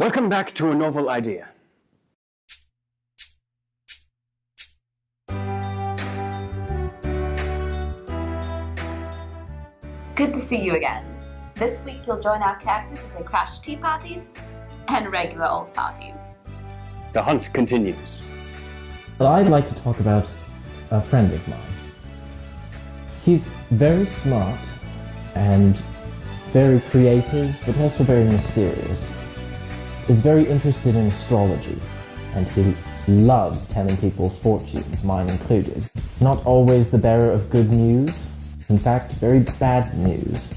Welcome back to A Novel Idea. Good to see you again. This week you'll join our characters as they crash tea parties and regular old parties. The hunt continues. But I'd like to talk about a friend of mine. He's very smart and very creative, but also very mysterious. He's very interested in astrology, and he loves telling people's fortunes, mine included. Not always the bearer of good news, in fact, very bad news.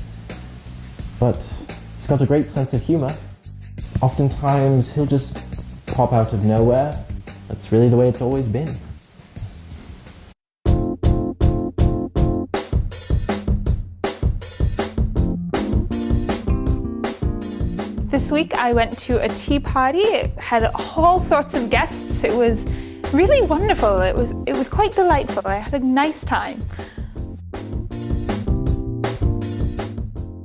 But he's got a great sense of humor. Oftentimes, he'll just pop out of nowhere. That's really the way it's always been. This week I went to a tea party. It had all sorts of guests. It was really wonderful. It was quite delightful. I had a nice time.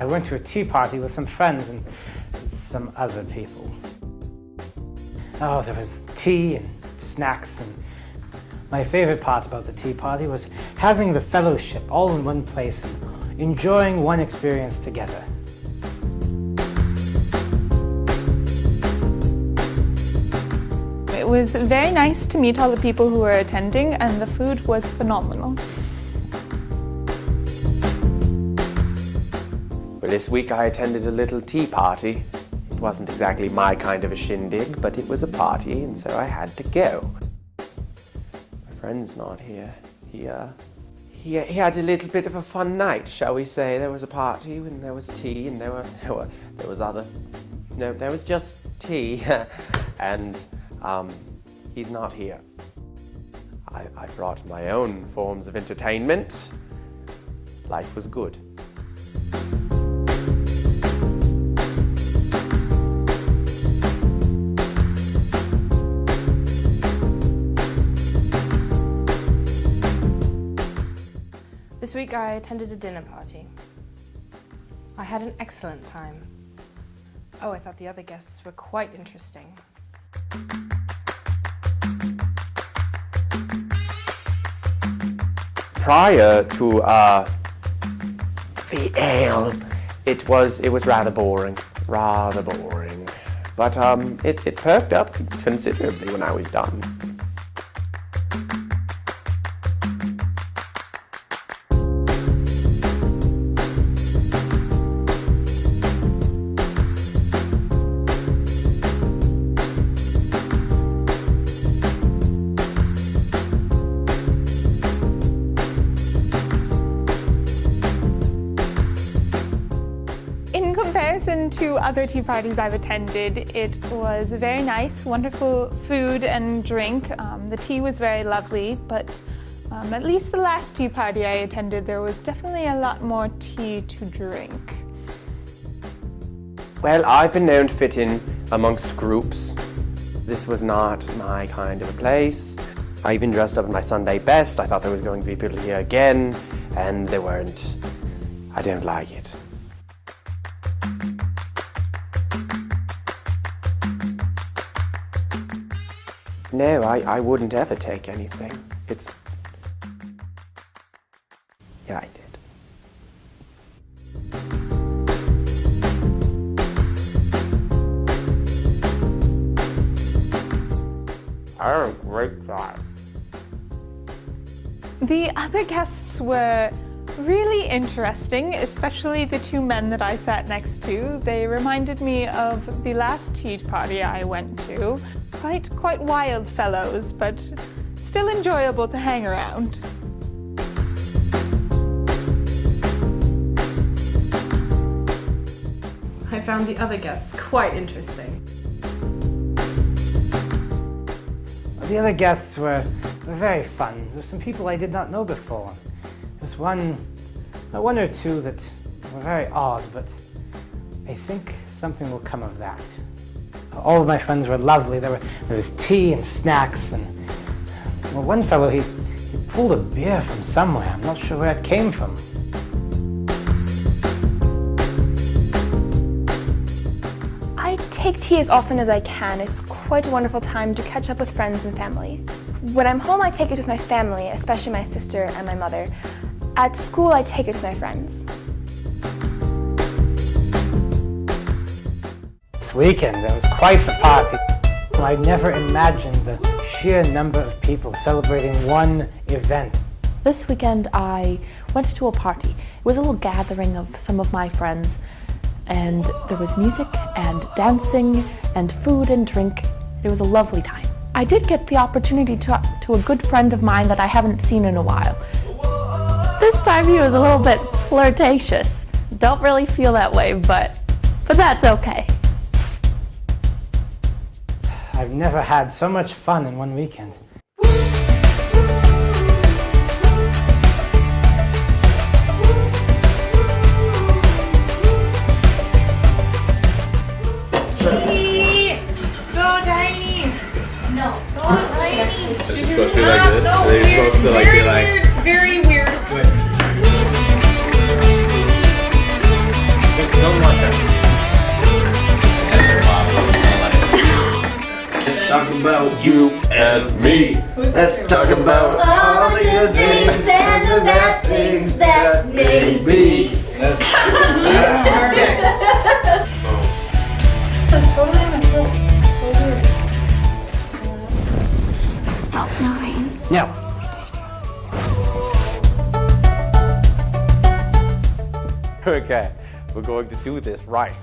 I went to a tea party with some friends and some other people. Oh, there was tea and snacks, and my favorite part about the tea party was having the fellowship all in one place and enjoying one experience together. It was very nice to meet all the people who were attending, and the food was phenomenal. Well, this week I attended a little tea party. It wasn't exactly my kind of a shindig, but it was a party, and so I had to go. My friend's not here. He had a little bit of a fun night, shall we say. There was a party, and there was tea, and there was just tea, and he's not here. I brought my own forms of entertainment. Life was good. This week I attended a dinner party. I had an excellent time. Oh, I thought the other guests were quite interesting. Prior to the ale, it was rather boring. But it perked up considerably when I was done. In comparison to other tea parties I've attended, it was very nice, wonderful food and drink. The tea was very lovely, but at least the last tea party I attended, there was definitely a lot more tea to drink. Well, I've been known to fit in amongst groups. This was not my kind of a place. I even dressed up in my Sunday best. I thought there was going to be people here again, and there weren't. I don't like it. No, I wouldn't ever take anything. Yeah, I did. I had a great time. The other guests were really interesting, especially the two men that I sat next to. They reminded me of the last tea party I went to. Quite wild fellows, but still enjoyable to hang around. I found the other guests quite interesting. The other guests were very fun. There were some people I did not know before. There's one or two that were very odd, but I think something will come of that. All of my friends were lovely. There was tea and snacks, and well, one fellow, he pulled a beer from somewhere. I'm not sure where it came from. I take make tea as often as I can. It's quite a wonderful time to catch up with friends and family. When I'm home, I take it with my family, especially my sister and my mother. At school, I take it with my friends. This weekend, there was quite the party. I never imagined the sheer number of people celebrating one event. This weekend I went to a party. It was a little gathering of some of my friends, and there was music and dancing and food and drink. It was a lovely time. I did get the opportunity to talk to a good friend of mine that I haven't seen in a while. This time he was a little bit flirtatious. Don't really feel that way, but that's okay. I've never had so much fun in one weekend. This is supposed to be like this. No, they're supposed to like be like Very weird. just don't want that. Let's talk about you and me. Let's talk about all the good things and the bad things that may be. That's totally on my throat. So weird. Stop moving. Now, Okay, we're going to do this right.